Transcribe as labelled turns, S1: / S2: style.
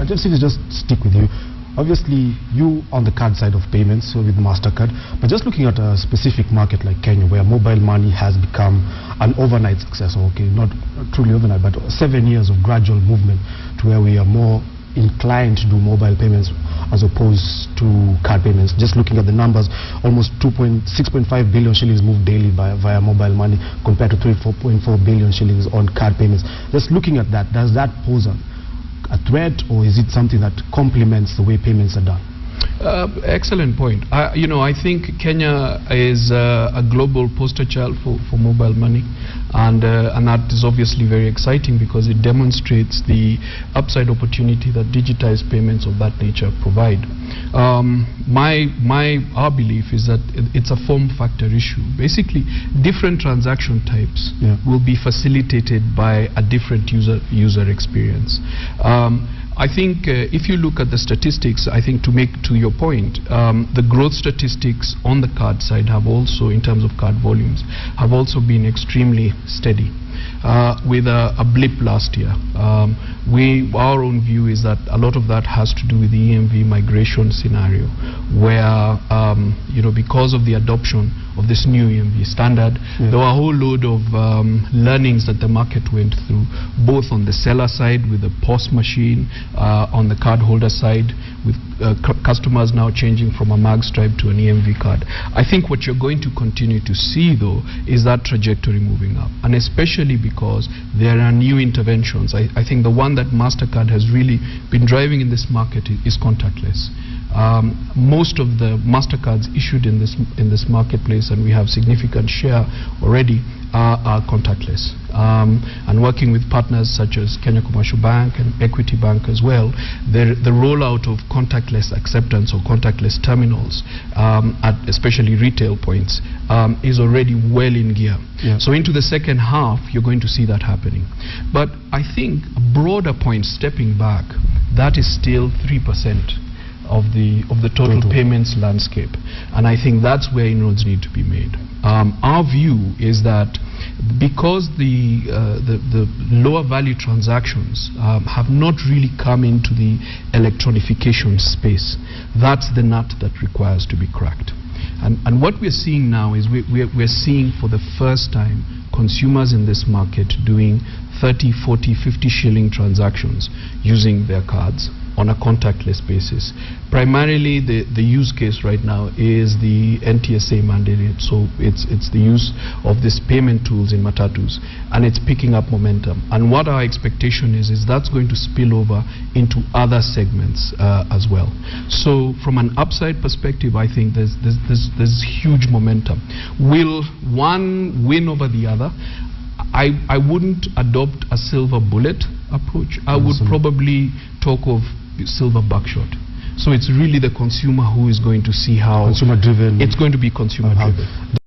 S1: Just if you just stick with you. Obviously, you on the card side of payments, so with MasterCard, but just looking at a specific market like Kenya, where mobile money has become an overnight success, okay, not truly overnight, but 7 years of gradual movement to where we are more inclined to do mobile payments as opposed to card payments. Just looking at the numbers, almost 6.5 billion shillings moved daily via mobile money compared to 4.4 billion shillings on card payments. Just looking at that, does that pose a threat, or is it something that complements the way payments are done?
S2: Excellent point. I think Kenya is a global poster child for mobile money, and that is obviously very exciting because it demonstrates the upside opportunity that digitized payments of that nature provide. Our belief is that it's a form factor issue. Basically, different transaction types will be facilitated by a different user experience. I think if you look at the statistics, I think to your point, the growth statistics on the card side have also, in terms of card volumes, have also been extremely steady. With a blip last year. Our own view is that a lot of that has to do with the EMV migration scenario, where because of the adoption of this new EMV standard, there were a whole load of learnings that the market went through, both on the seller side with the POS machine, on the cardholder side with customers now changing from a mag stripe to an EMV card. I think what you're going to continue to see, though, is that trajectory moving up, and especially because there are new interventions. I think the one that MasterCard has really been driving in this market is contactless. Most of the MasterCards issued in this marketplace, and we have significant share already, are contactless. And working with partners such as Kenya Commercial Bank and Equity Bank as well, the rollout of contactless acceptance or contactless terminals at especially retail points is already well in gear. So into the second half, you're going to see that happening. But I think a broader point, stepping back, that is still 3% of the total payments landscape, and I think that's where inroads need to be made. Our view is that because the lower value transactions have not really come into the electronification space, that's the nut that requires to be cracked. And what we're seeing now is we're seeing for the first time consumers in this market doing 30, 40, 50 shilling transactions using their cards on a contactless basis. Primarily, the use case right now is the NTSA mandated, so it's the use of these payment tools in matatus, and it's picking up momentum. And what our expectation is that's going to spill over into other segments as well. So from an upside perspective, I think there's huge momentum. Will one win over the other? I wouldn't adopt a silver bullet approach. I would probably talk of silver buckshot. So it's really the consumer who is going to see how... Consumer driven. It's going to be consumer driven.